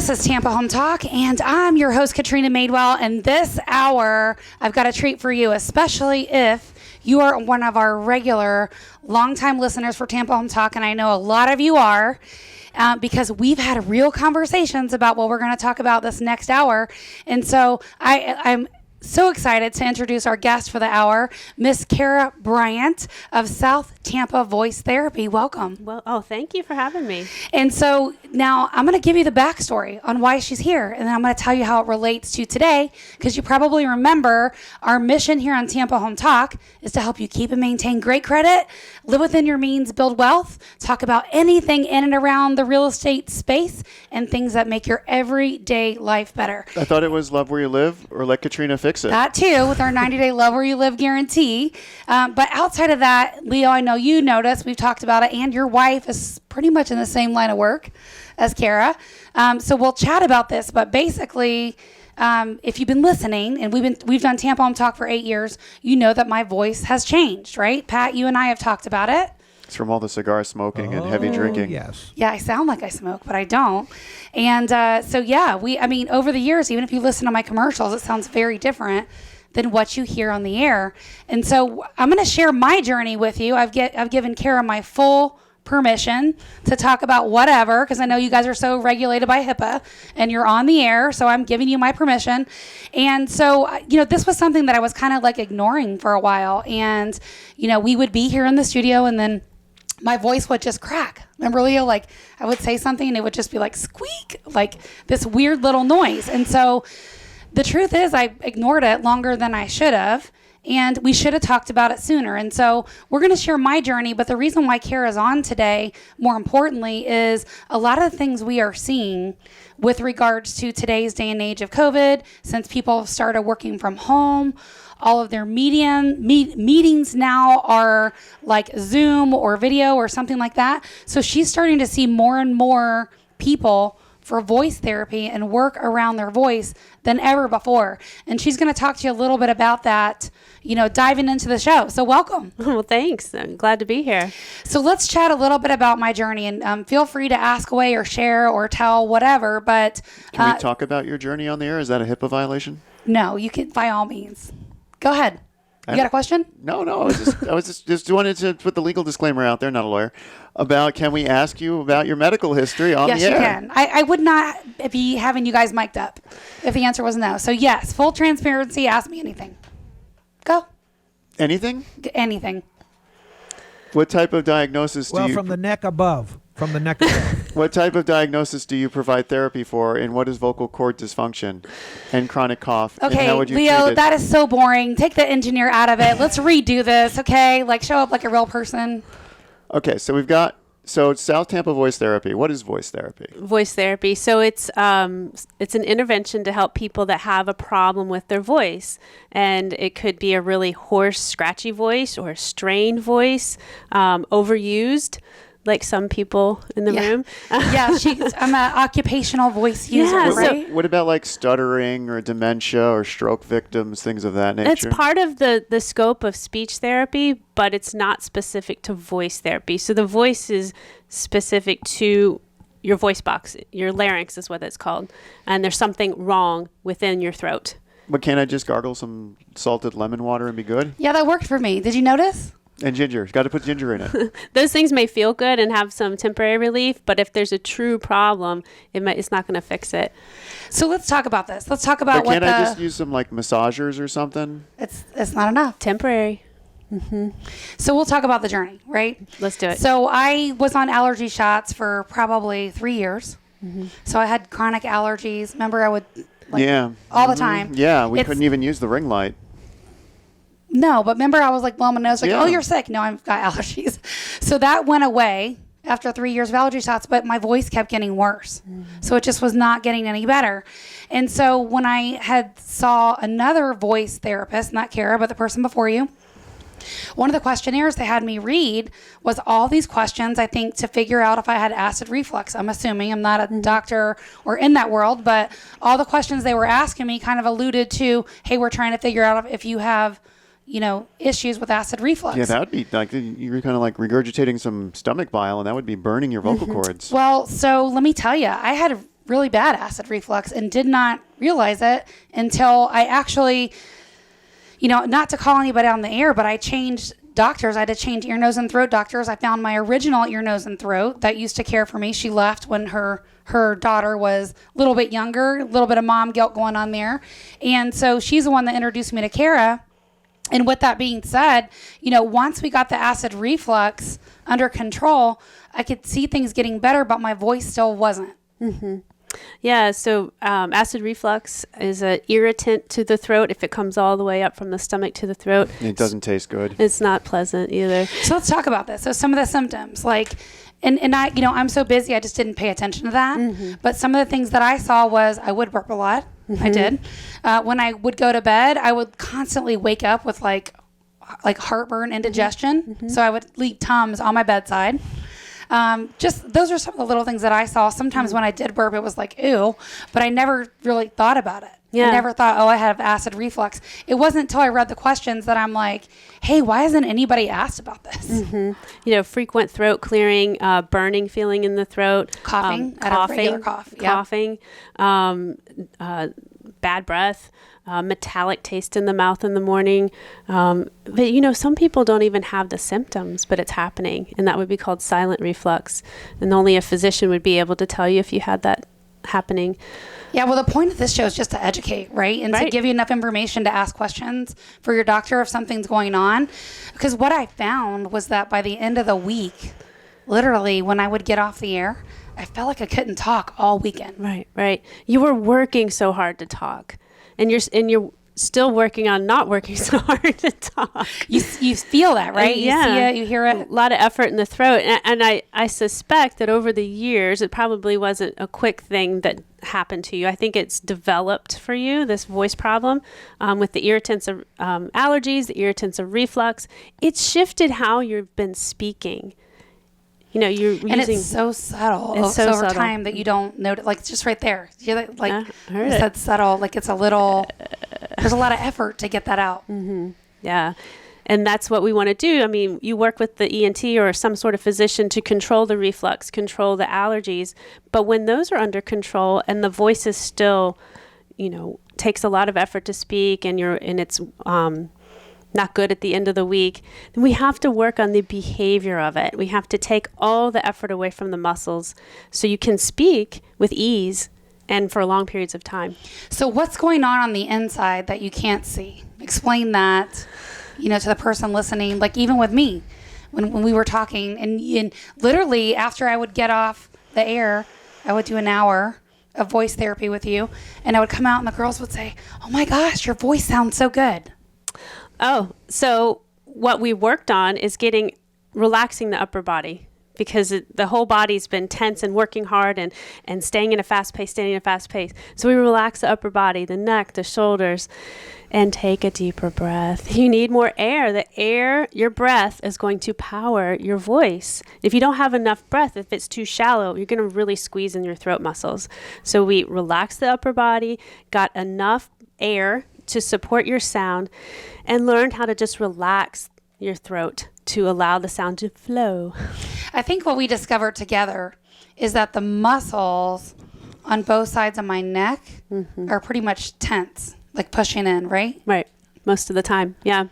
This is Tampa Home Talk, and I'm your host, Katrina Madewell. And this hour, I've got a treat for you, especially if you are one of our regular, longtime listeners for Tampa Home Talk, and I know a lot of you are, because we've had real conversations about what we're going to talk about this next hour. And so I'm so excited to introduce our guest for the hour, Miss Kara Bryant of South Tampa Voice Therapy. Welcome. Well, thank you for having me. And so now I'm going to give you the backstory on why she's here, and then I'm going to tell you how it relates to today, because you probably remember our mission here on Tampa Home Talk is to help you keep and maintain great credit, live within your means, build wealth, talk about anything in and around the real estate space, and things that make your everyday life better. I thought it was love where you live or let Katrina fix it. That too, with our 90-day love where you live guarantee. But outside of that, Leo, I know you noticed, we've talked about it, and your wife is pretty much in the same line of work as Kara. So we'll chat about this, but basically, if you've been listening, and we've done Tampa Home Talk for 8 years, you know that my voice has changed, right? Pat, you and I have talked about it. It's from all the cigar smoking and heavy drinking. Yes. Yeah, I sound like I smoke, but I don't. And so, yeah, over the years, even if you listen to my commercials, it sounds very different than what you hear on the air. And so I'm going to share my journey with you. I've given Kara my full permission to talk about whatever, because I know you guys are so regulated by HIPAA and you're on the air, so I'm giving you my permission. And so, this was something that I was kind of like ignoring for a while. And, we would be here in the studio, and then my voice would just crack. Remember, Leo? Like, I would say something and it would just be like squeak, like this weird little noise. And so the truth is I ignored it longer than I should have, and we should have talked about it sooner. And so we're going to share my journey, but the reason why Kara's on today, more importantly, is a lot of the things we are seeing with regards to today's day and age of COVID, since people have started working from home. All of their meetings now are like Zoom or video or something like that. So she's starting to see more and more people for voice therapy and work around their voice than ever before. And she's going to talk to you a little bit about that, diving into the show. So welcome. Well, thanks. I'm glad to be here. So let's chat a little bit about my journey, and feel free to ask away or share or tell whatever. But can we talk about your journey on the air? Is that a HIPAA violation? No, you can, by all means. Go ahead. You got a question? No. I was just wanted to put the legal disclaimer out there, not a lawyer, about can we ask you about your medical history on the air? Yes, you can. I would not be having you guys mic'd up if the answer was no. So yes, full transparency, ask me anything. Go. Anything? Anything. What type of diagnosis do you... Well, from the neck above. From the neck above. What type of diagnosis do you provide therapy for, and what is vocal cord dysfunction and chronic cough? Okay, and how would you Leo, treat it? that is so boring. Take the engineer out of it. Let's redo this, okay? Like, show up like a real person. Okay, so it's South Tampa Voice Therapy. What is voice therapy? Voice therapy. So it's an intervention to help people that have a problem with their voice. And it could be a really hoarse, scratchy voice or a strained voice, overused, like some people in the room. Yeah, I'm an occupational voice user, right? What about like stuttering or dementia or stroke victims, things of that nature? It's part of the scope of speech therapy, but it's not specific to voice therapy. So the voice is specific to your voice box. Your larynx is what it's called. And there's something wrong within your throat. But can't I just gargle some salted lemon water and be good? Yeah, that worked for me. Did you notice? And ginger. Got to put ginger in it. Those things may feel good and have some temporary relief, but if there's a true problem, it's not going to fix it. So let's talk about this. Let's talk about I just use some like massagers or something? It's not enough. Temporary. Mm-hmm. So we'll talk about the journey, right? Let's do it. So I was on allergy shots for probably 3 years. Mm-hmm. So I had chronic allergies. Remember, I would all the time. Yeah, we couldn't even use the ring light. No, but remember I was like blowing my nose like, Yeah. oh, you're sick. No, I've got allergies. So that went away after 3 years of allergy shots, but my voice kept getting worse. Mm-hmm. So it just was not getting any better. And so when I had saw another voice therapist, not Kara, but the person before you, one of the questionnaires they had me read was all these questions, I think, to figure out if I had acid reflux. I'm assuming. I'm not a doctor or in that world, but all the questions they were asking me kind of alluded to, hey, we're trying to figure out if you have, issues with acid reflux. Yeah, that would be like, you're kind of like regurgitating some stomach bile, and that would be burning your vocal cords. Well, so let me tell you, I had really bad acid reflux and did not realize it until I actually, not to call anybody on the air, but I changed doctors. I had to change ear, nose, and throat doctors. I found my original ear, nose, and throat that used to care for me. She left when her daughter was a little bit younger, a little bit of mom guilt going on there. And so she's the one that introduced me to Kara. And with that being said, once we got the acid reflux under control, I could see things getting better, but my voice still wasn't. Mm-hmm. Yeah, so acid reflux is an irritant to the throat if it comes all the way up from the stomach to the throat. It doesn't taste good. It's not pleasant either. So let's talk about this. So some of the symptoms, and I, I'm so busy, I just didn't pay attention to that. Mm-hmm. But some of the things that I saw was I would burp a lot. Mm-hmm. I did. When I would go to bed, I would constantly wake up with like heartburn, indigestion. Mm-hmm. So I would leave Tums on my bedside. Just those are some of the little things that I saw. Sometimes when I did burp, it was like, ew, but I never really thought about it. Yeah. I never thought, I have acid reflux. It wasn't until I read the questions that I'm like, hey, why hasn't anybody asked about this? Mm-hmm. Frequent throat clearing, burning feeling in the throat, coughing, I have a regular cough, coughing, bad breath, metallic taste in the mouth in the morning. But, some people don't even have the symptoms, but it's happening. And that would be called silent reflux. And only a physician would be able to tell you if you had that happening. Yeah, well, the point of this show is just to educate, right? And to give you enough information to ask questions for your doctor if something's going on. Because what I found was that by the end of the week, literally when I would get off the air, I felt like I couldn't talk all weekend. Right. You were working so hard to talk. And you're still working on not working so hard to talk. You feel that, right? You see it, you hear it. A lot of effort in the throat. And I suspect that over the years, it probably wasn't a quick thing that happened to you. I think it's developed for you, this voice problem, with the irritants of allergies, the irritants of reflux. It's shifted how you've been speaking. You're using, and it's so subtle. It's so over subtle. Time that you don't notice. Like it's just right there. You're like I heard you said subtle. Like it's a little. There's a lot of effort to get that out. Mm-hmm. Yeah, and that's what we want to do. I mean, you work with the ENT or some sort of physician to control the reflux, control the allergies. But when those are under control and the voice is still, takes a lot of effort to speak, and it's not good at the end of the week, then we have to work on the behavior of it. We have to take all the effort away from the muscles so you can speak with ease and for long periods of time. So what's going on the inside that you can't see? Explain that, to the person listening. Like even with me, when we were talking, and literally after I would get off the air, I would do an hour of voice therapy with you, and I would come out and the girls would say, oh my gosh, your voice sounds so good. Oh, so what we worked on is relaxing the upper body, because the whole body's been tense and working hard and staying in a fast pace. So we relax the upper body, the neck, the shoulders, and take a deeper breath. You need more air. The air, your breath, is going to power your voice. If you don't have enough breath, if it's too shallow, you're going to really squeeze in your throat muscles. So we relaxed the upper body, got enough air to support your sound, and learned how to just relax your throat to allow the sound to flow. I think what we discovered together is that the muscles on both sides of my neck are pretty much tense, like pushing in, right? Right. Most of the time. Yeah.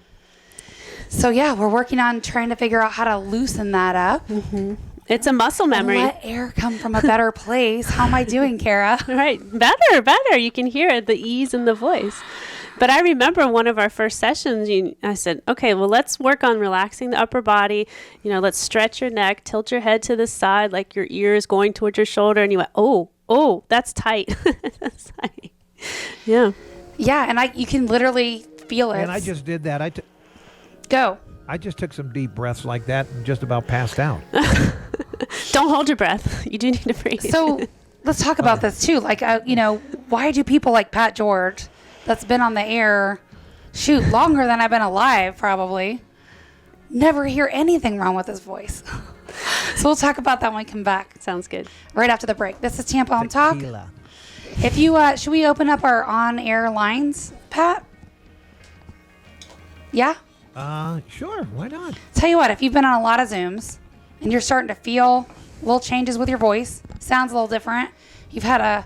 So we're working on trying to figure out how to loosen that up. Mm-hmm. It's a muscle memory. And let air come from a better place. How am I doing, Kara? Right. Better. You can hear the ease in the voice. But I remember one of our first sessions, I said, okay, well, let's work on relaxing the upper body. Let's stretch your neck, tilt your head to the side like your ear is going towards your shoulder. And you went, oh, that's tight. That's tight. Yeah. Yeah, and you can literally feel it. And I just did that. Go. I just took some deep breaths like that and just about passed out. Don't hold your breath. You do need to breathe. So let's talk about this too. Like, why do people like Pat George, that's been on the air, longer than I've been alive probably, never hear anything wrong with his voice? So we'll talk about that when we come back. Sounds good. Right after the break. This is Tampa on Talk. Tequila. If you, should we open up our on-air lines, Pat? Yeah? Sure. Why not? Tell you what, if you've been on a lot of Zooms and you're starting to feel little changes with your voice, sounds a little different, you've had a,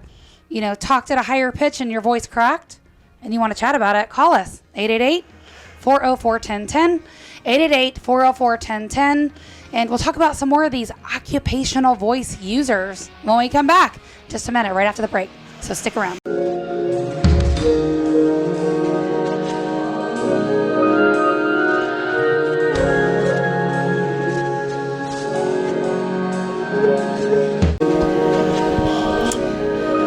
talked at a higher pitch and your voice cracked and you want to chat about it, call us 888-404-1010, 888-404-1010. And we'll talk about some more of these occupational voice users when we come back. Just a minute, right after the break. So stick around.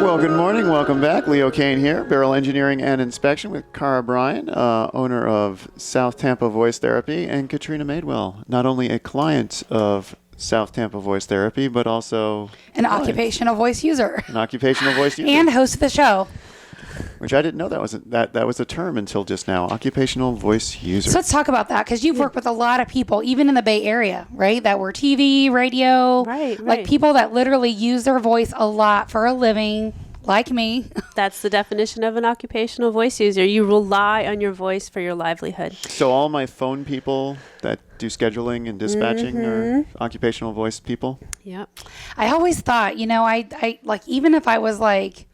Well, good morning. Welcome back. Leo Kane here, Barrel Engineering and Inspection with Cara Bryan, owner of South Tampa Voice Therapy, and Katrina Madewell, not only a client of South Tampa Voice Therapy, but also An occupational voice user. An occupational voice user. And host of the show. Which I didn't know that was a term until just now. Occupational voice user. So let's talk about that, because you've worked with a lot of people, even in the Bay Area, right? That were TV, radio, Right. like people that literally use their voice a lot for a living, like me. That's the definition of an occupational voice user. You rely on your voice for your livelihood. So all my phone people that do scheduling and dispatching are occupational voice people? Yep. I always thought, I like, even if I was like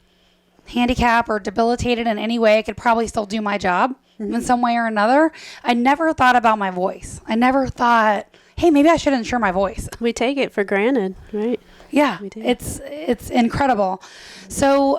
handicapped or debilitated in any way, I could probably still do my job in some way or another. I never thought about my voice. I never thought, hey, maybe I should insure my voice. We take it for granted, right? Yeah, We do. it's incredible. So,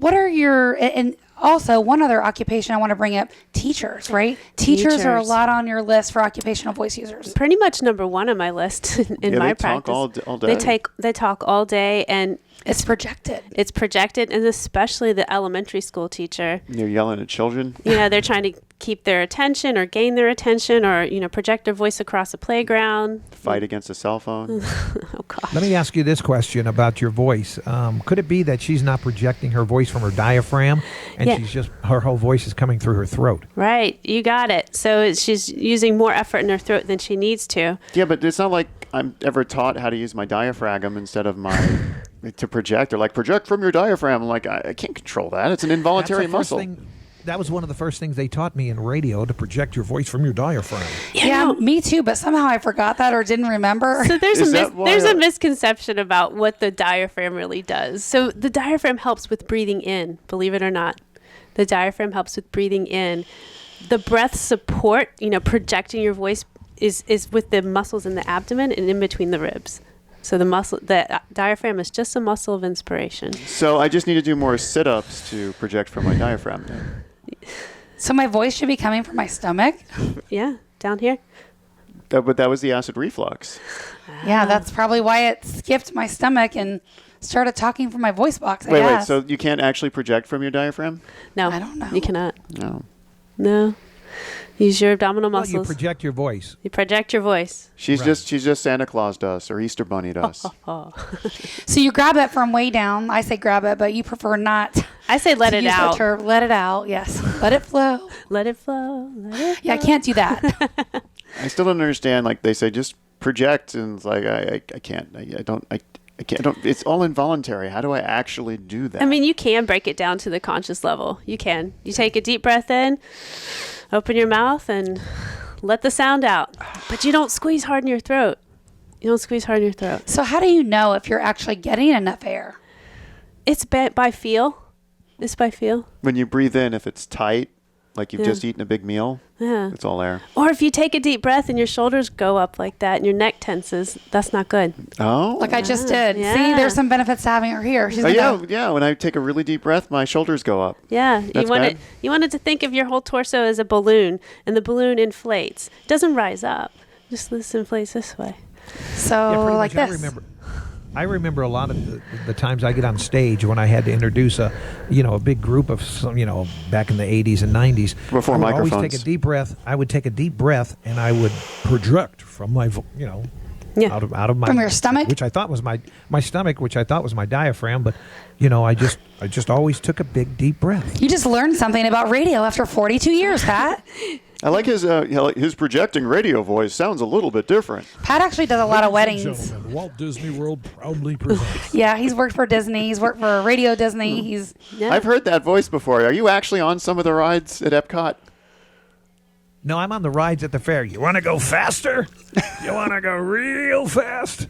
what are your, and also one other occupation I want to bring up, teachers, right? Teachers are a Teachers. lot on your list for occupational voice users. Pretty much number one on my list in Yeah, my they talk practice. all day. They talk all day, and It's projected. it's projected, and especially the elementary school teacher. You're yelling at children. They're trying to keep their attention or gain their attention, or project their voice across a playground. Fight against a cell phone. Oh God. Let me ask you this question about your voice. Could it be that she's not projecting her voice from her diaphragm, and Yeah. she's just her whole voice is coming through her throat? Right, you got it. So she's using more effort in her throat than she needs to. Yeah, but it's not like I'm ever taught how to use my diaphragm instead of my to project, or like project from your diaphragm. I'm like, I can't control that. It's an involuntary That's the first muscle. thing- that was one of the first things they taught me in radio, to project your voice from your diaphragm. Yeah, me too, but somehow I forgot that or didn't remember. So there's Is that why there's I- a misconception about what the diaphragm really does. So the diaphragm helps with breathing in, believe it or not. The diaphragm helps with breathing in. The breath support, projecting your voice is with the muscles in the abdomen and in between the ribs. So the diaphragm is just a muscle of inspiration. So I just need to do more sit-ups to project from my diaphragm. So my voice should be coming from my stomach. Yeah, down here. But that was the acid reflux. Yeah, that's probably why it skipped my stomach and started talking from my voice box. I Wait, guess. so you can't actually project from your diaphragm? No, I don't know. You cannot. No. No. Use your abdominal Well, muscles. you project your voice. You project your voice. She's Right. just Santa Claus to us, or Easter Bunny to us. Oh. So you grab it from way down. I say grab it, but you prefer not. I say let to it use that out. term. Let it out. Yes. Let it flow. Let it flow. Let it Yeah, I can't do that. I still don't understand. Like they say, just project, and it's like I can't. I don't. It's all involuntary. How do I actually do that? I mean, you can break it down to the conscious level. You can. You take a deep breath in, open your mouth, and let the sound out. But you don't squeeze hard in your throat. You don't squeeze hard in your throat. So how do you know if you're actually getting enough air? It's by feel. It's by feel. when you breathe in, if it's tight, like you've Yeah. just eaten a big meal, Yeah. it's all air. Or if you take a deep breath and your shoulders go up like that and your neck tenses, that's not good. Oh. Like I just did. Yeah. See, there's some benefits to having her here. She's Oh, yeah, gonna- yeah. When I take a really deep breath, my shoulders go up. Yeah, That's bad? you wanted to think of your whole torso as a balloon, and the balloon inflates. It doesn't rise up. Just this inflates this way. So Yeah, pretty like much. this. I remember a lot of the times I get on stage when I had to introduce a big group of some, back in the 80s and 90s. Before I would microphones. always take a deep breath. I would take a deep breath and I would project from my, Yeah. out of my From your stomach? which I thought was my stomach, which I thought was my diaphragm. But I just always took a big deep breath. You just learned something about radio after 42 years, Pat. I like his projecting radio voice sounds a little bit different. Pat actually does a lot of Ladies and weddings. gentlemen, Walt Disney World proudly presents. Yeah, he's worked for Disney. He's worked for Radio Disney. He's Yeah. I've heard that voice before. Are you actually on some of the rides at Epcot? No, I'm on the rides at the fair. You want to go faster? You want to go real fast?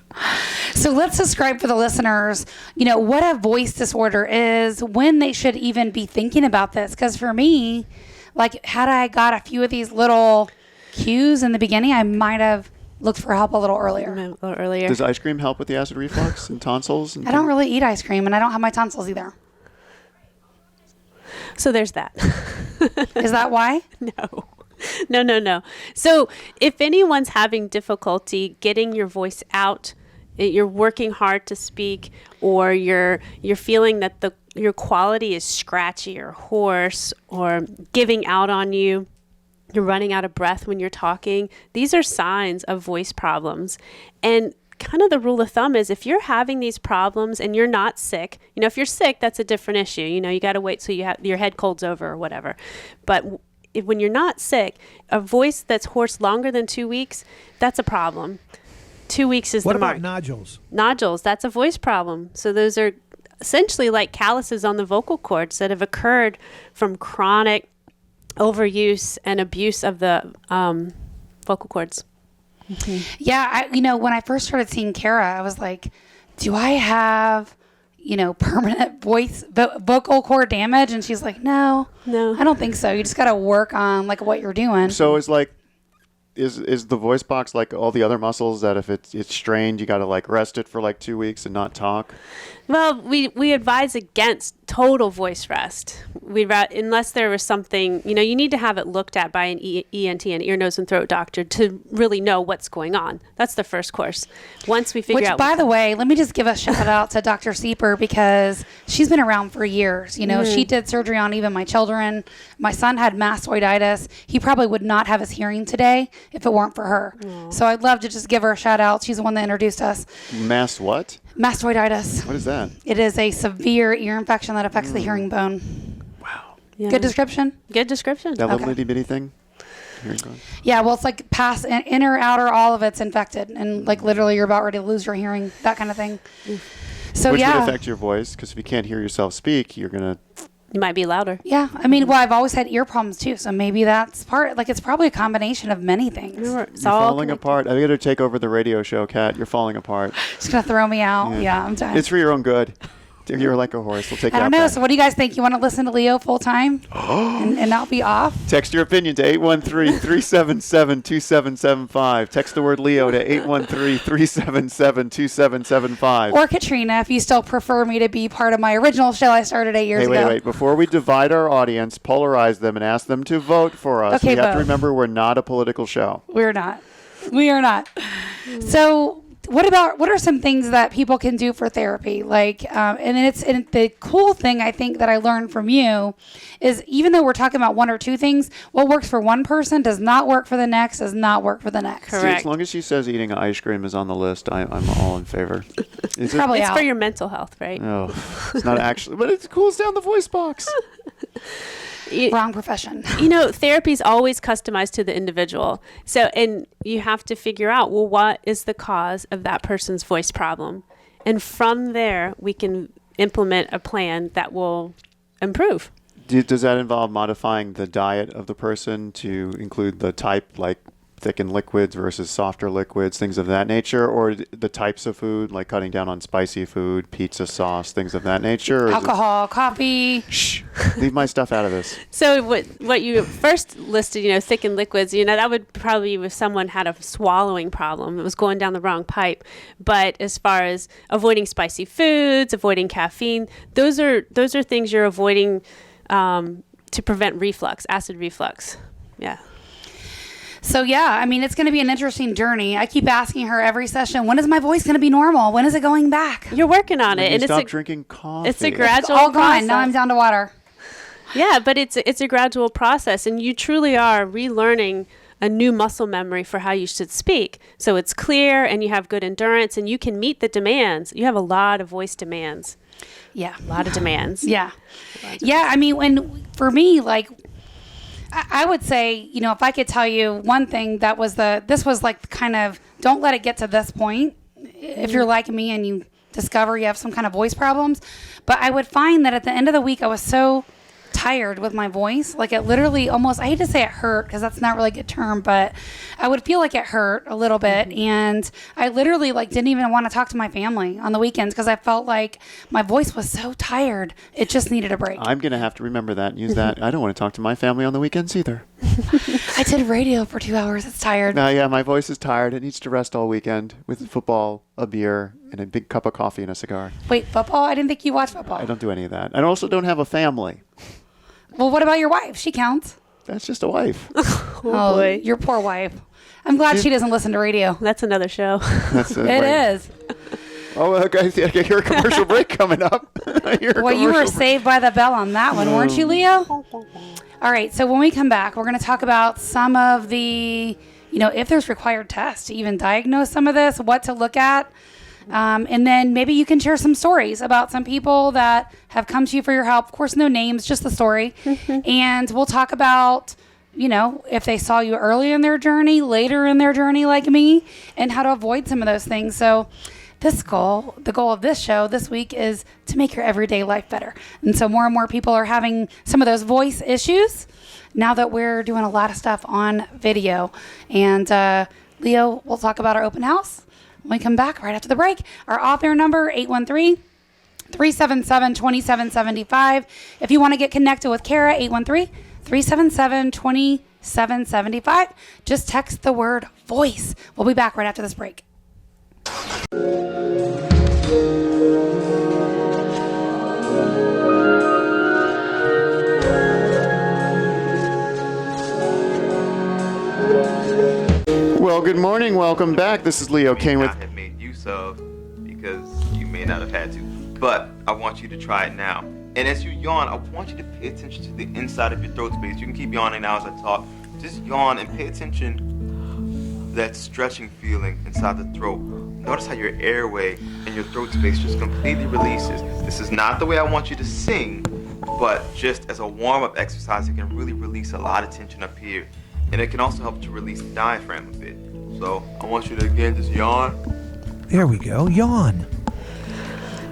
So let's describe for the listeners, what a voice disorder is, when they should even be thinking about this. Because for me, like, had I got a few of these little cues in the beginning, I might have looked for help a little earlier. Does ice cream help with the acid reflux and tonsils? And I don't really eat ice cream, and I don't have my tonsils either. So there's that. Is that why? No. No. So if anyone's having difficulty getting your voice out, you're working hard to speak, or you're feeling that your quality is scratchy or hoarse or giving out on you, you're running out of breath when you're talking, these are signs of voice problems. And kind of the rule of thumb is if you're having these problems and you're not sick, if you're sick, that's a different issue. You got to wait till your head colds over or whatever. But when you're not sick, a voice that's hoarse longer than 2 weeks, that's a problem. 2 weeks is the mark. What about nodules? Nodules, that's a voice problem. So those are essentially like calluses on the vocal cords that have occurred from chronic overuse and abuse of the vocal cords. Mm-hmm. Yeah, when I first started seeing Kara, I was like, do I have permanent vocal cord damage? And she's like, no, I don't think so. You just got to work on like what you're doing. So it's like, is the voice box like all the other muscles that if it's strained, you got to like rest it for like 2 weeks and not talk? Well, we advise against total voice rest. Unless there was something, you need to have it looked at by an ENT, an ear, nose, and throat doctor, to really know what's going on. That's the first course. Once we figure out. Which, by the way, let me just give a shout out to Dr. Sieper, because she's been around for years. She did surgery on even my children. My son had mastoiditis. He probably would not have his hearing today if it weren't for her. So I'd love to just give her a shout out. She's the one that introduced us. What? Mastoiditis. What is that? It is a severe ear infection that affects the hearing bone. Wow. Yeah. Good description? Good description. That little itty bitty thing? Hearing bone? Yeah, well, it's like past, inner, outer, all of it's infected. And like literally you're about ready to lose your hearing, that kind of thing. So Which yeah. would affect your voice, because if you can't hear yourself speak, you're going to... You might be louder. Yeah. I mean, well, I've always had ear problems too. So maybe that's it's probably a combination of many things. You're falling apart. I got to take over the radio show, Kat. You're falling apart. Just going to throw me out. Yeah, I'm done. It's for your own good. You're like a horse. We'll take you I out don't know. back. So what do you guys think? You want to listen to Leo full time and not be off? Text your opinion to 813-377-2775. Text the word Leo to 813-377-2775. Or Katrina, if you still prefer me to be part of my original show I started 8 years ago. Wait. Before we divide our audience, polarize them, and ask them to vote for us, Okay, we have to vote. remember we're not a political show. We're not. We are not. So what are some things that people can do for therapy? Like, and the cool thing I think that I learned from you is, even though we're talking about one or two things, what works for one person does not work for the next, does not work for the next. Correct. See, as long as she says eating ice cream is on the list, I'm all in favor. Is Probably It's out. for your mental health, right? Oh, it's not actually, but it cools down the voice box. Wrong profession. Therapy is always customized to the individual. So, and you have to figure out, well, what is the cause of that person's voice problem? And from there, we can implement a plan that will improve. Does that involve modifying the diet of the person to include the type, like thickened liquids versus softer liquids, things of that nature, or the types of food, like cutting down on spicy food, pizza sauce, things of that nature? Or Alcohol, coffee. Shh, leave my stuff out of this. So what you first listed, thickened liquids, that would probably be if someone had a swallowing problem. It was going down the wrong pipe. But as far as avoiding spicy foods, avoiding caffeine, those are things you're avoiding to prevent reflux, acid reflux. Yeah. So yeah, I mean, it's going to be an interesting journey. I keep asking her every session, when is my voice going to be normal? When is it going back? You're working on it. And stop drinking coffee. It's a gradual All process. gone. Now I'm down to water. Yeah, but it's a gradual process, and you truly are relearning a new muscle memory for how you should speak. So it's clear, and you have good endurance, and you can meet the demands. You have a lot of voice demands. Yeah. A lot of demands. Yeah. Yeah. I mean, for me, like, I would say, if I could tell you one thing, this was like kind of, don't let it get to this point. If you're like me and you discover you have some kind of voice problems. But I would find that at the end of the week, I was so tired with my voice. Like it literally almost, I hate to say it hurt because that's not really a good term, but I would feel like it hurt a little bit. And I literally like didn't even want to talk to my family on the weekends because I felt like my voice was so tired. It just needed a break. I'm going to have to remember that and use that. I don't want to talk to my family on the weekends either. I did radio for 2 hours. It's tired. Yeah, my voice is tired. It needs to rest all weekend with football, a beer, and a big cup of coffee and a cigar. Wait, football? I didn't think you watched football. I don't do any of that. I also don't have a family. Well, what about your wife? She counts. That's just a wife. Oh, boy. Your poor wife. I'm glad she doesn't listen to radio. That's another show. That's It is. Oh, okay. I hear a commercial break coming up. Well, you were saved by the bell on that one, weren't you, Leo? All right. So when we come back, we're going to talk about some of the, if there's required tests to even diagnose some of this, what to look at. And then maybe you can share some stories about some people that have come to you for your help. Of course, no names, just the story. And we'll talk about, if they saw you early in their journey, later in their journey like me, and how to avoid some of those things. So the goal of this show this week is to make your everyday life better. And so more and more people are having some of those voice issues now that we're doing a lot of stuff on video. And Leo, we'll talk about our open house when we come back right after the break. Our author number, 813-377-2775. If you want to get connected with Kara, 813-377-2775. Just text the word voice. We'll be back right after this break. Well, good morning. Welcome back. This is Leo Kane with... have made use of because you may not have had to, but I want you to try it now. And as you yawn, I want you to pay attention to the inside of your throat space. You can keep yawning now as I talk. Just yawn and pay attention to that stretching feeling inside the throat. Notice how your airway and your throat space just completely releases. This is not the way I want you to sing, but just as a warm-up exercise, it can really release a lot of tension up here. And it can also help to release the diaphragm a bit. So I want you to, again, just yawn. There we go. Yawn.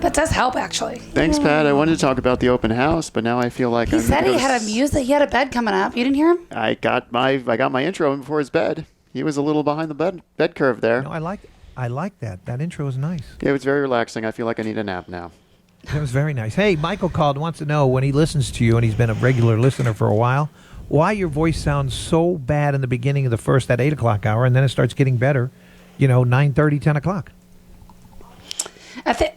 That does help, actually. Thanks, Pat. I wanted to talk about the open house, but now I feel like He said he had he had a bed coming up. You didn't hear him? I got my intro in before his bed. He was a little behind the bed curve there. No, I like that. That intro is nice. It was very relaxing. I feel like I need a nap now. That was very nice. Hey, Michael called, wants to know when he listens to you, and he's been a regular listener for a while, why your voice sounds so bad in the beginning of the first, that 8 o'clock hour, and then it starts getting better, 9:30, 10 o'clock.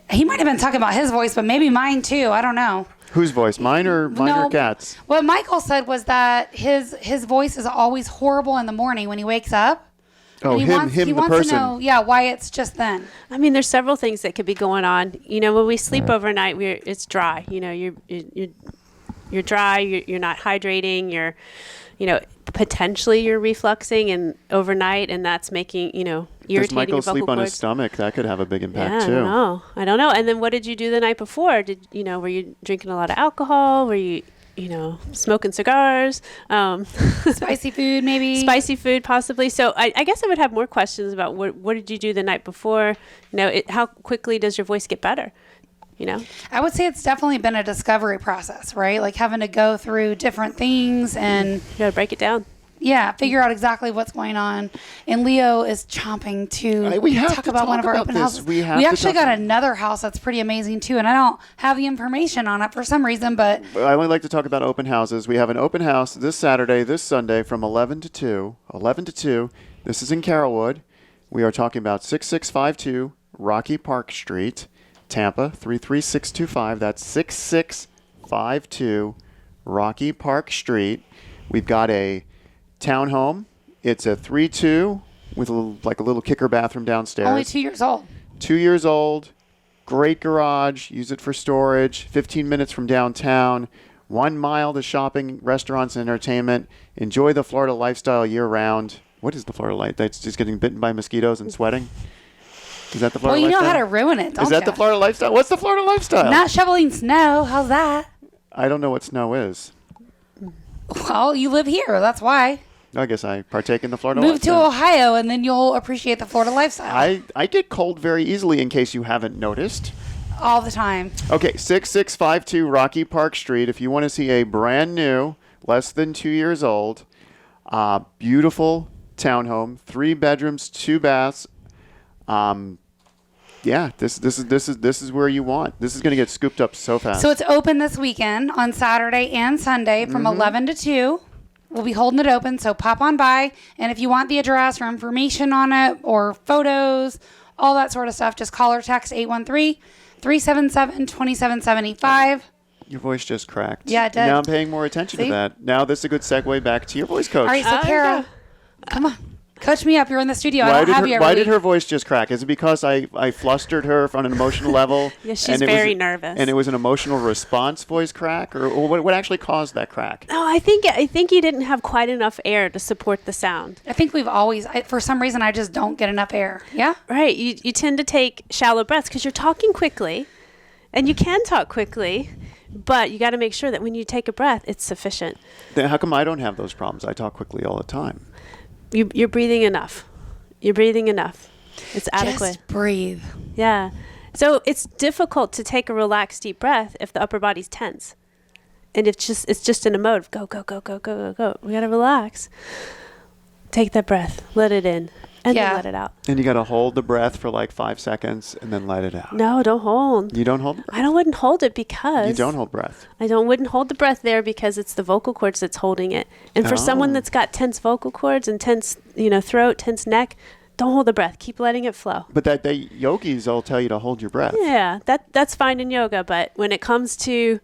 He might have been talking about his voice, but maybe mine too. I don't know. Whose voice? Mine or Kat's? What Michael said was that his voice is always horrible in the morning when he wakes up. Oh, he wants the to person. know, why it's just then. I mean, there's several things that could be going on. When we sleep overnight, it's dry. You're dry. You're not hydrating. You're, potentially you're refluxing and overnight, and that's making irritating Does Michael your vocal sleep on his cords. stomach? That could have a big impact too. I don't know. And then what did you do the night before? Were you drinking a lot of alcohol? Were you smoking cigars? Spicy food, maybe. Spicy food, possibly. So I guess I would have more questions about what did you do the night before? How quickly does your voice get better? I would say it's definitely been a discovery process, right? Like having to go through different things and... You got to break it down. Yeah, figure out exactly what's going on. And Leo is chomping to talk about one of our open houses. We actually got another house that's pretty amazing too, and I don't have the information on it for some reason, but... I only like to talk about open houses. We have an open house this Saturday, this Sunday from 11 to 2. 11 to 2. This is in Carrollwood. We are talking about 6652 Rocky Park Street, Tampa, 33625. That's 6652 Rocky Park Street. We've got a townhome. It's a 3-2 with a little kicker bathroom downstairs. Only 2 years old. 2 years old. Great garage. Use it for storage. 15 minutes from downtown. 1 mile to shopping, restaurants, and entertainment. Enjoy the Florida lifestyle year-round. What is the Florida life? That's just getting bitten by mosquitoes and sweating? Is that the Florida lifestyle? Well, you know how to ruin it, don't you? Is that the Florida lifestyle? What's the Florida lifestyle? Not shoveling snow. How's that? I don't know what snow is. Well, you live here. That's why. I guess I partake in the Florida Move lifestyle. to Ohio, and then you'll appreciate the Florida lifestyle. I get cold very easily, in case you haven't noticed. all the time. Okay, 6652 Rocky Park Street. If you want to see a brand new, less than 2 years old, beautiful townhome, 3 bedrooms, 2 baths. Yeah, this is where you want. This is going to get scooped up so fast. So it's open this weekend on Saturday and Sunday from 11 to 2. We'll be holding it open, so pop on by. And if you want the address or information on it or photos, all that sort of stuff, just call or text 813-377-2775. Your voice just cracked. Yeah, it did. Now I'm paying more attention to that. Now this is a good segue back to your voice coach. All right, so Kara, come on. Coach me up. You're in the studio. Why did her voice just crack? Is it because I flustered her on an emotional level? Yeah, she's very nervous. And it was an emotional response voice crack? Or what actually caused that crack? Oh, I think you didn't have quite enough air to support the sound. I think we've always, for some reason, I just don't get enough air. Yeah? Right. You tend to take shallow breaths because you're talking quickly, and you can talk quickly, but you got to make sure that when you take a breath, it's sufficient. Then how come I don't have those problems? I talk quickly all the time. You're breathing enough. You're breathing enough. It's adequate. Just breathe. Yeah. So it's difficult to take a relaxed deep breath if the upper body's tense. And it's just in a mode of go, go, go, go, go, go, go. We got to relax. Take that breath. Let it in. And then let it out. And you got to hold the breath for like 5 seconds and then let it out. No, don't hold. You don't hold the breath? I wouldn't hold it because... You don't hold breath? wouldn't hold the breath there because it's the vocal cords that's holding it. And for someone that's got tense vocal cords and tense, throat, tense neck, don't hold the breath. Keep letting it flow. But the yogis all tell you to hold your breath. Yeah, that's fine in yoga. But when it comes to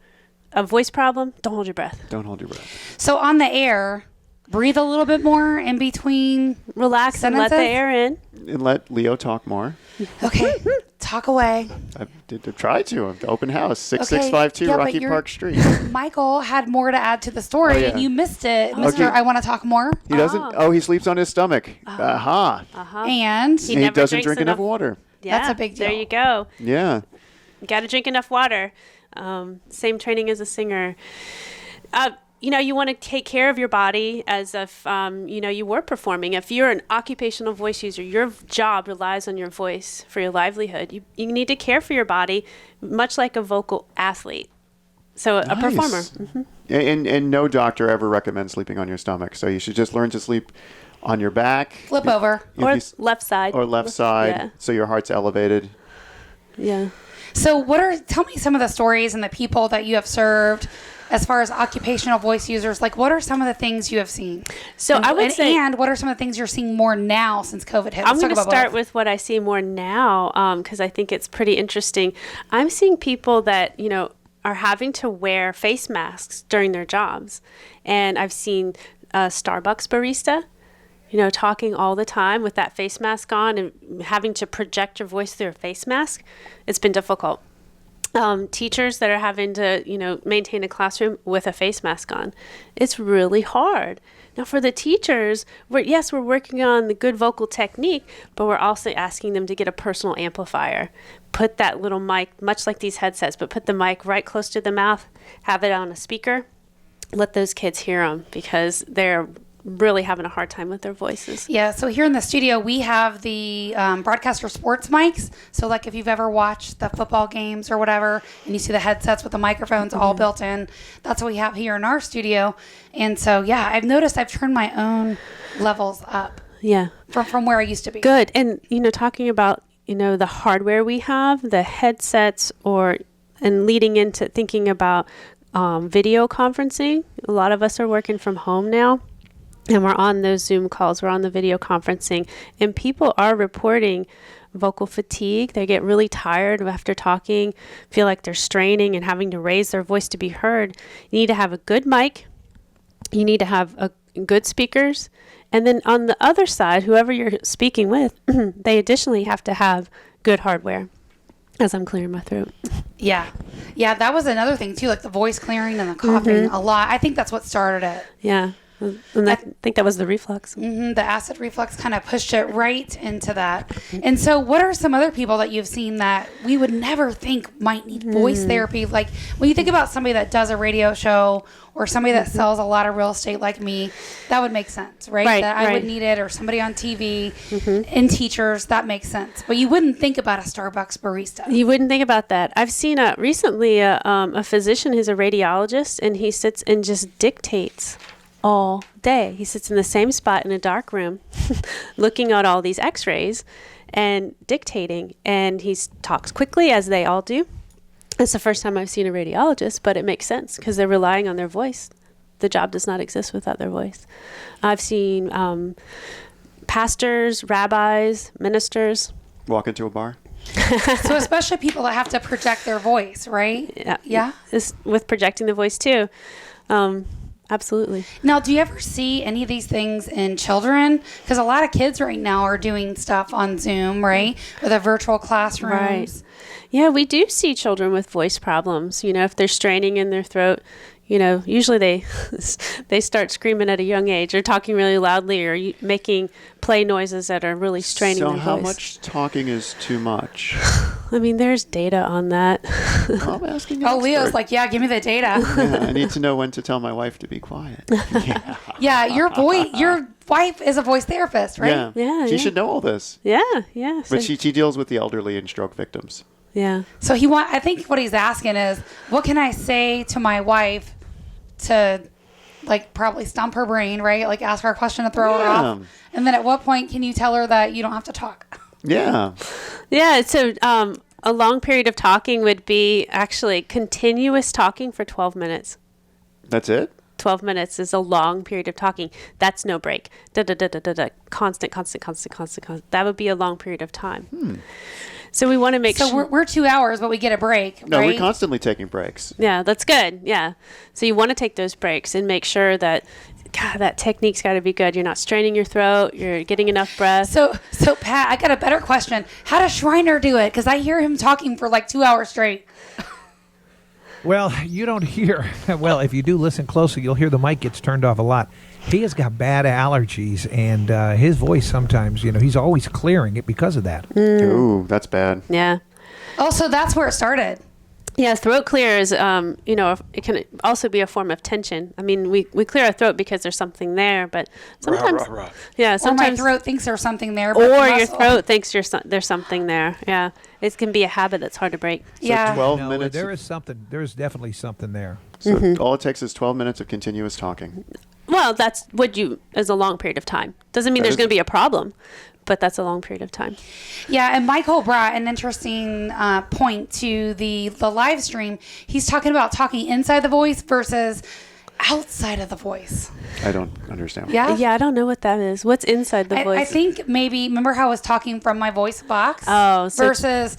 a voice problem, don't hold your breath. Don't hold your breath. So on the air, breathe a little bit more in between. Relax sentences. And let the air in. And let Leo talk more. Okay. Talk away. I did try to. Open house, 6652 Rocky Park Street. Michael had more to add to the story, and you missed it. Mr. I want to talk more. He doesn't. Oh, he sleeps on his stomach. And he doesn't drink enough water. Yeah, that's a big deal. There you go. Yeah. You got to drink enough water. Same training as a singer. You want to take care of your body as if, you were performing. If you're an occupational voice user, your job relies on your voice for your livelihood. You need to care for your body, much like a vocal athlete. So a performer. Mm-hmm. And no doctor ever recommends sleeping on your stomach. So you should just learn to sleep on your back. Flip over. Or left side. Or left side, yeah. So your heart's elevated. Yeah. So tell me some of the stories and the people that you have served as far as occupational voice users. Like, what are some of the things you have seen? So I would say... And what are some of the things you're seeing more now since COVID hit? I'm going to start with what I see more now because I think it's pretty interesting. I'm seeing people that, are having to wear face masks during their jobs. And I've seen a Starbucks barista, talking all the time with that face mask on and having to project your voice through a face mask. It's been difficult. Teachers that are having to, maintain a classroom with a face mask on. It's really hard. Now for the teachers, we're working on the good vocal technique, but we're also asking them to get a personal amplifier. Put that little mic, much like these headsets, but put the mic right close to the mouth, have it on a speaker, let those kids hear them because they're really having a hard time with their voices. Yeah, so here in the studio, we have the broadcaster sports mics. So like if you've ever watched the football games or whatever, and you see the headsets with the microphones all built in, that's what we have here in our studio. And so, yeah, I've noticed I've turned my own levels up. Yeah. From where I used to be. Good. And, talking about, the hardware we have, the headsets, and leading into thinking about video conferencing. A lot of us are working from home now. And we're on those Zoom calls, we're on the video conferencing, and people are reporting vocal fatigue. They get really tired after talking, feel like they're straining and having to raise their voice to be heard. You need to have a good mic. You need to have good speakers. And then on the other side, whoever you're speaking with, they additionally have to have good hardware. As I'm clearing my throat. Yeah. Yeah, that was another thing too, like the voice clearing and the coughing a lot. I think that's what started it. Yeah. And I think that was the reflux. The acid reflux kind of pushed it right into that. And so what are some other people that you've seen that we would never think might need voice therapy? Like when you think about somebody that does a radio show or somebody that sells a lot of real estate like me, that would make sense, right? That I would need it, or somebody on TV, and teachers, that makes sense. But you wouldn't think about a Starbucks barista. You wouldn't think about that. I've seen recently a physician who's a radiologist, and he sits and just dictates all day. He sits in the same spot in a dark room looking at all these x-rays and dictating, and he talks quickly, as they all do. It's the first time I've seen a radiologist, but it makes sense because they're relying on their voice. The job does not exist without their voice. I've seen pastors, rabbis, ministers Walk into a bar. So especially people that have to project their voice, right? Yeah. With projecting the voice too. Absolutely. Now, do you ever see any of these things in children? Because a lot of kids right now are doing stuff on Zoom, right? Or the virtual classrooms. Right. Yeah, we do see children with voice problems. You know, if they're straining in their throat, you know, usually they start screaming at a young age, or talking really loudly, or making play noises that are really straining their voice. So how much talking is too much? I mean, there's data on that. I'm asking. Leo's like, yeah, give me the data. Yeah, I need to know when to tell my wife to be quiet. Yeah, your wife is a voice therapist, right? Yeah. She should know all this. Yeah. But she deals with the elderly and stroke victims. Yeah. So I think what he's asking is, what can I say to my wife to, like, probably stump her brain, right? Like, ask her a question to throw her off. And then at what point can you tell her that you don't have to talk? Yeah. Yeah. So a long period of talking would be actually continuous talking for 12 minutes. That's it? 12 minutes is a long period of talking. That's no break. Constant. That would be a long period of time. So we want to make sure. So we're 2 hours, but we get a break, No, right? we're constantly taking breaks. Yeah, that's good. Yeah. So you want to take those breaks and make sure that, God, that technique's got to be good. You're not straining your throat. You're getting enough breath. So Pat, I got a better question. How does Schreiner do it? Because I hear him talking for like 2 hours straight. Well, you don't hear. Well, if you do listen closely, you'll hear the mic gets turned off a lot. He has got bad allergies, and his voice sometimes, he's always clearing it because of that. Ooh, that's bad. Yeah. Also, that's where it started. Yeah, throat clear is, it can also be a form of tension. I mean, we clear our throat because there's something there, but sometimes, yeah, sometimes or my throat thinks there's something there, but or your throat thinks there's something there. Yeah, it can be a habit that's hard to break. So 12 No, minutes. there is something. There is definitely something there. So all it takes is 12 minutes of continuous talking. Well, that's is a long period of time. Doesn't mean there's going to be a problem, but that's a long period of time. Yeah, and Michael brought an interesting point to the live stream. He's talking about talking inside the voice versus outside of the voice. I don't understand. Yeah? Yeah, I don't know what that is. What's inside the voice? I think maybe, remember how I was talking from my voice box? Oh, so versus,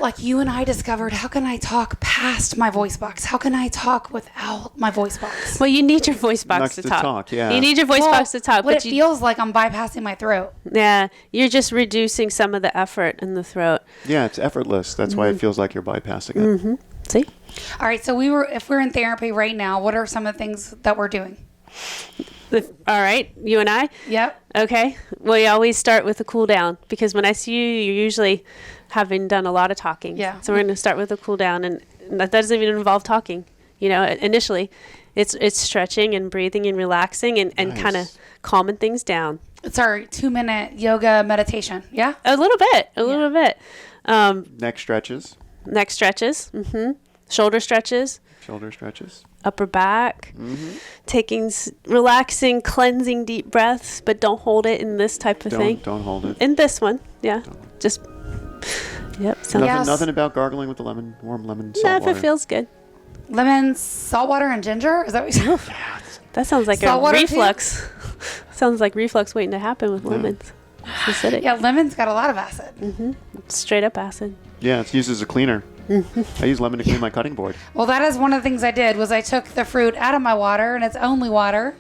like you and I discovered, how can I talk past my voice box? How can I talk without my voice box? Well, you need your voice box to talk. Yeah. You need your voice box to talk. But it feels like I'm bypassing my throat. Yeah, you're just reducing some of the effort in the throat. Yeah, it's effortless. That's why it feels like you're bypassing it. Mm-hmm. See? All right, so if we're in therapy right now, what are some of the things that we're doing? All right, you and I? Yep. Okay. We always start with a cool down because when I see you, you're usually having done a lot of talking. Yeah. So we're going to start with a cool down, and that doesn't even involve talking. Initially, it's stretching and breathing and relaxing and Nice. kind of calming things down. It's our 2-minute yoga meditation. Yeah? A little bit. Neck stretches, Neck stretches. Mm-hmm. Shoulder stretches. shoulder stretches. Upper back. Taking, relaxing, cleansing deep breaths, but don't hold it in this type of thing. Don't hold it. In this one, yeah. Just, yep. Nothing about gargling with the warm lemon salt If water. it feels good. Lemon, salt water, and ginger? Is that what you said? That sounds like Salt a water reflux. Sounds like reflux waiting to happen with lemons. It's acidic. Yeah, lemon's got a lot of acid. Straight up acid. Yeah, it's used as a cleaner. I use lemon to clean my cutting board. Well, that is one of the things I did was I took the fruit out of my water, and it's only water.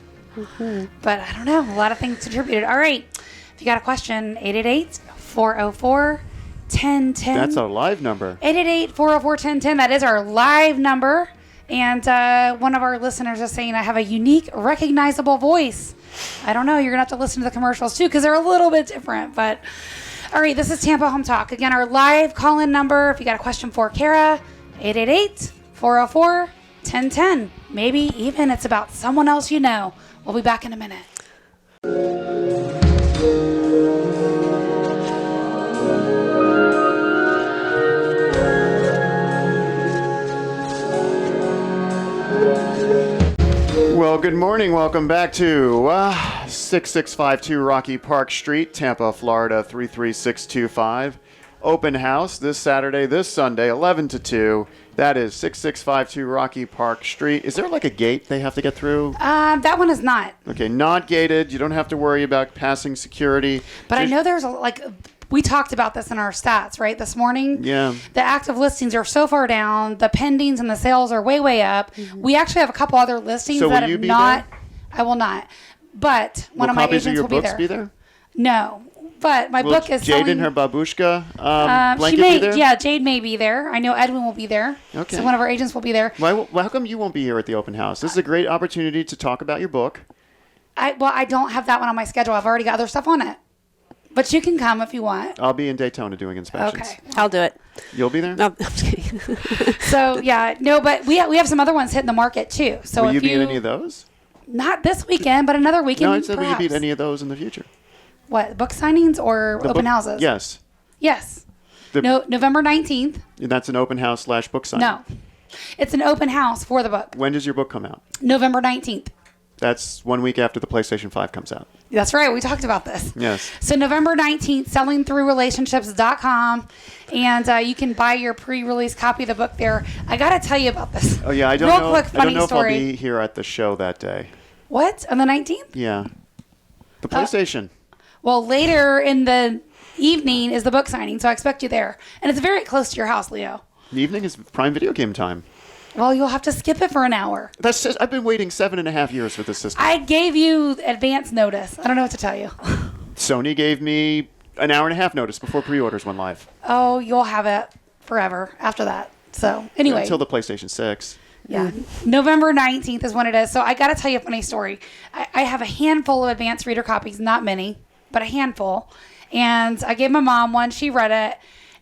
But I don't know. A lot of things contributed. All right. If you got a question, 888-404-1010. That's our live number. 888-404-1010. That is our live number. And one of our listeners is saying I have a unique, recognizable voice. I don't know. You're going to have to listen to the commercials too because they're a little bit different. But all right, this is Tampa Home Talk. Again, our live call-in number, if you got a question for Kara, 888-404-1010. Maybe even it's about someone else you know. We'll be back in a minute. Well, good morning. Welcome back to 6652 Rocky Park Street, Tampa, Florida 33625. Open house this Saturday, this Sunday, 11 to 2. That is 6652 Rocky Park Street. Is there like a gate they have to get through? That one is not. Okay, not gated. You don't have to worry about passing security. But I know there's we talked about this in our stats, right, this morning. Yeah. The active listings are so far down. The pendings and the sales are way, way up. Mm-hmm. We actually have a couple other listings so that will you have be not. there? I will not. But one of my agents will be there. Copies of your books be there? No. But my book is Jade selling. and her babushka blanket she may, be there? Yeah, Jade may be there. I know Edwin will be there. Okay. So one of our agents will be there. How come you won't be here at the open house? This is a great opportunity to talk about your book. I don't have that one on my schedule. I've already got other stuff on it. But you can come if you want. I'll be in Daytona doing inspections. Okay. I'll do it. You'll be there? No, I'm just kidding. So, yeah. No, but we have some other ones hitting the market, too. So will if you be in any of those? Not this weekend, but another weekend, No, I said will you perhaps. be at any of those in the future? What, book signings or open houses? Yes. Yes. November 19th. That's an open house / book signing? No. It's an open house for the book. When does your book come out? November 19th. That's 1 week after the PlayStation 5 comes out. That's right. We talked about this. Yes. So November 19th, sellingthroughrelationships.com. And you can buy your pre-release copy of the book there. I got to tell you about this. Oh, yeah. I don't know. Real quick, funny I don't know story. if I'll be here at the show that day. What? On the 19th? Yeah. The PlayStation. Well, later in the evening is the book signing, so I expect you there. And it's very close to your house, Leo. The evening is Prime Video Game time. Well, you'll have to skip it for an hour. I've been waiting 7.5 years for this system. I gave you advance notice. I don't know what to tell you. Sony gave me an hour and a half notice before pre-orders went live. Oh, you'll have it forever after that. So anyway. Until the PlayStation 6. Yeah. November 19th is when it is. So I got to tell you a funny story. I have a handful of advanced reader copies, not many, but a handful. And I gave my mom one. She read it.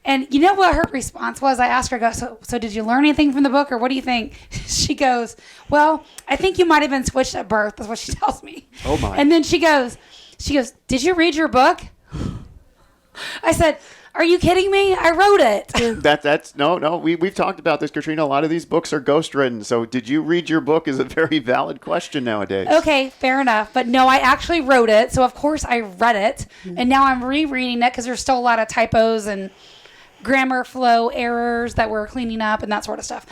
And you know what her response was? I asked her, I go, so did you learn anything from the book or what do you think? She goes, well, I think you might have been switched at birth. That's what she tells me. Oh, my. And then she goes, did you read your book? I said, are you kidding me? I wrote it. No. We've talked about this, Katrina. A lot of these books are ghostwritten. So did you read your book is a very valid question nowadays. Okay, fair enough. But no, I actually wrote it. So of course I read it. And now I'm rereading it because there's still a lot of typos and grammar flow errors that we're cleaning up and that sort of stuff.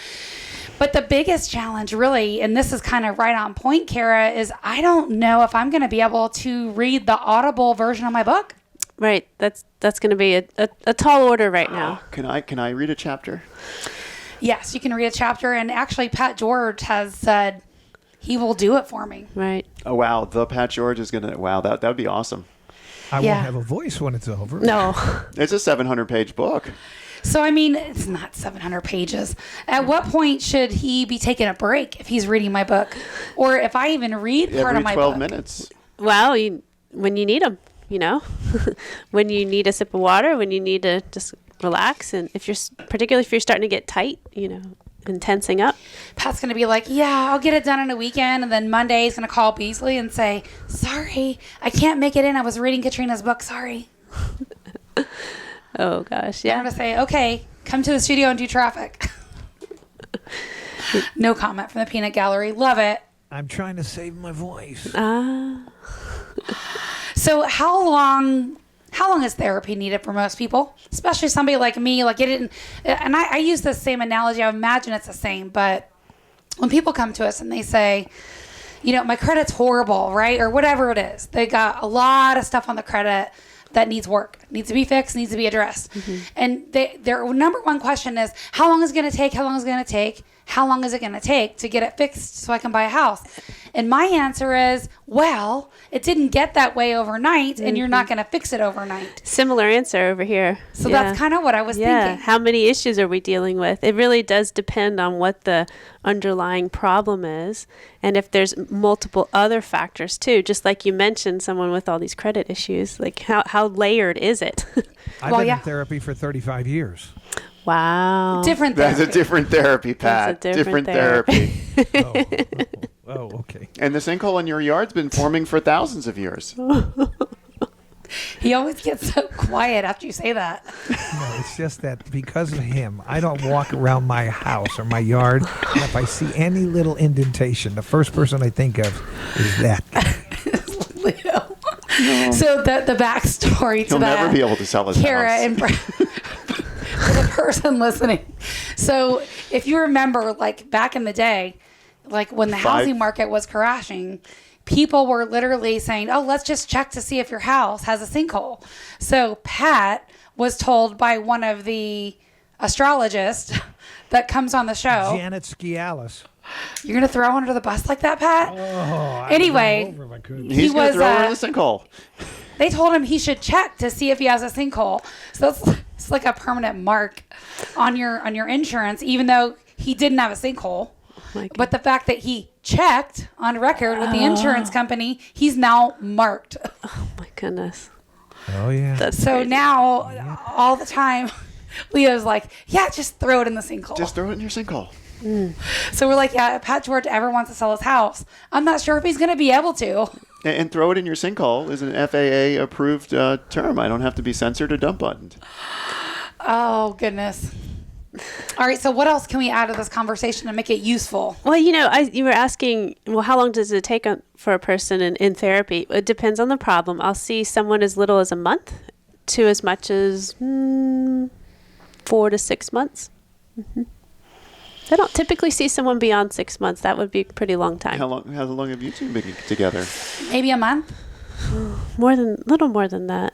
But the biggest challenge really, and this is kind of right on point, Kara, is I don't know if I'm going to be able to read the Audible version of my book. Right. That's going to be a tall order right now. Can I read a chapter? Yes, you can read a chapter. And actually, Pat George has said he will do it for me. Right. Oh, wow. The Pat George is going to, wow, that would be awesome. I won't have a voice when it's over. No. It's a 700-page book. So, I mean, it's not 700 pages. At what point should he be taking a break if he's reading my book? Or if I even read part of my book? Every 12 minutes. Well, when you need them, when you need a sip of water, when you need to just relax. And particularly if you're starting to get tight, and tensing up. Pat's going to be like, yeah, I'll get it done in a weekend. And then Monday he's going to call Beasley and say, sorry, I can't make it in. I was reading Katrina's book. Sorry. Oh, gosh. Yeah. I'm going to say, okay, come to the studio and do traffic. No comment from the Peanut Gallery. Love it. I'm trying to save my voice. So how long is therapy needed for most people, especially somebody like me? Like, it didn't, and I use the same analogy. I imagine it's the same, but when people come to us and they say, my credit's horrible, right? Or whatever it is, they got a lot of stuff on the credit that needs work, needs to be fixed, needs to be addressed. Mm-hmm. And their number one question is, how long is it going to take? How long is it going to take? how long is it going to take to get it fixed so I can buy a house? And my answer is, well, it didn't get that way overnight, and you're not going to fix it overnight. Similar answer over here. So that's kind of what I was thinking. How many issues are we dealing with? It really does depend on what the underlying problem is, and if there's multiple other factors too. Just like you mentioned, someone with all these credit issues, like how layered is it? I've been in therapy for 35 years. Wow. Different therapy. That's a different therapy, Pat. That's a different therapy. Oh, okay. And the sinkhole in your yard's been forming for thousands of years. He always gets so quiet after you say that. No, it's just that because of him, I don't walk around my house or my yard, and if I see any little indentation, the first person I think of is that guy. Leo. So the backstory to He'll that. never be able to sell his Kara house. and for the person listening. So if you remember, like back in the day, like when the housing market was crashing, people were literally saying, oh, let's just check to see if your house has a sinkhole. So Pat was told by one of the astrologists that comes on the show. Janet Scialis. You're going to throw under the bus like that, Pat? Oh, Anyway, He's going to throw her in the sinkhole. they told him he should check to see if he has a sinkhole. So it's like a permanent mark on your insurance, even though he didn't have a sinkhole. But the fact that he checked on record with the insurance company, he's now marked. Oh my goodness. Oh, yeah. That's So crazy. now, all the time, Leo's like, yeah, just throw it in the sinkhole. Just throw it in your sinkhole. So we're like, yeah, if Pat George ever wants to sell his house, I'm not sure if he's going to be able to. And throw it in your sinkhole is an FAA approved term. I don't have to be censored or dump buttoned. Oh, goodness. All right, so what else can we add to this conversation to make it useful? Well, you were asking, well, how long does it take for a person in therapy? It depends on the problem. I'll see someone as little as a month to as much as 4 to 6 months. I don't typically see someone beyond 6 months. That would be a pretty long time. How long have you two been together? Maybe a month? Little more than that.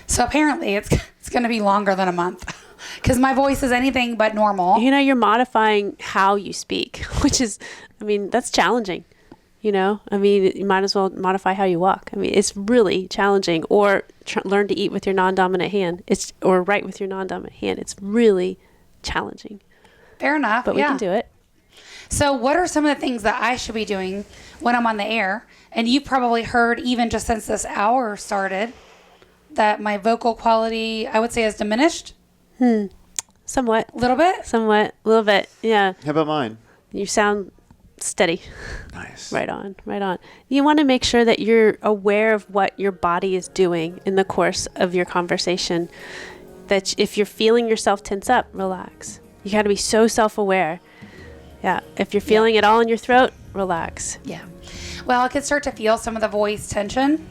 So apparently it's going to be longer than a month because my voice is anything but normal. You're modifying how you speak, which is, that's challenging. You might as well modify how you walk. It's really challenging. Or learn to eat with your non-dominant hand. Or write with your non-dominant hand. It's really challenging. Fair enough. But we can do it. So what are some of the things that I should be doing when I'm on the air? And you've probably heard even just since this hour started that my vocal quality, I would say, has diminished. Somewhat. A little bit? Somewhat. A little bit. Yeah. How about mine? You sound steady. Nice. Right on. You want to make sure that you're aware of what your body is doing in the course of your conversation. That if you're feeling yourself tense up, relax. You got to be so self-aware. Yeah. If you're feeling it all in your throat, relax. Yeah. Well, I could start to feel some of the voice tension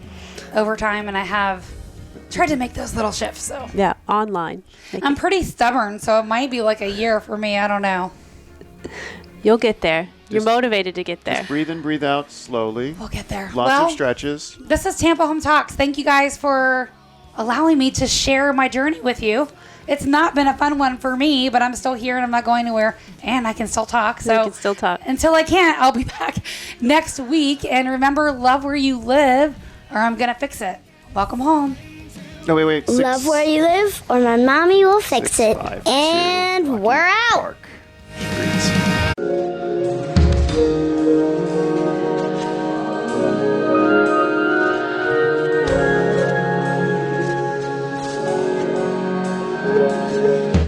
over time, and I have tried to make those little shifts. So Yeah. Online. I'm pretty stubborn, so it might be like a year for me. I don't know. You'll get there. You're motivated to get there. Just breathe in, breathe out slowly. We'll get there. Lots of stretches. This is Tampa Home Talks. Thank you guys for allowing me to share my journey with you. It's not been a fun one for me, but I'm still here and I'm not going anywhere, and I can still talk. So You can still talk. Until I can't, I'll be back next week. And remember, love where you live, or I'm going to fix it. Welcome home. No, wait. Love where you live, or my mommy will fix it. 652 And we're out. Park Street.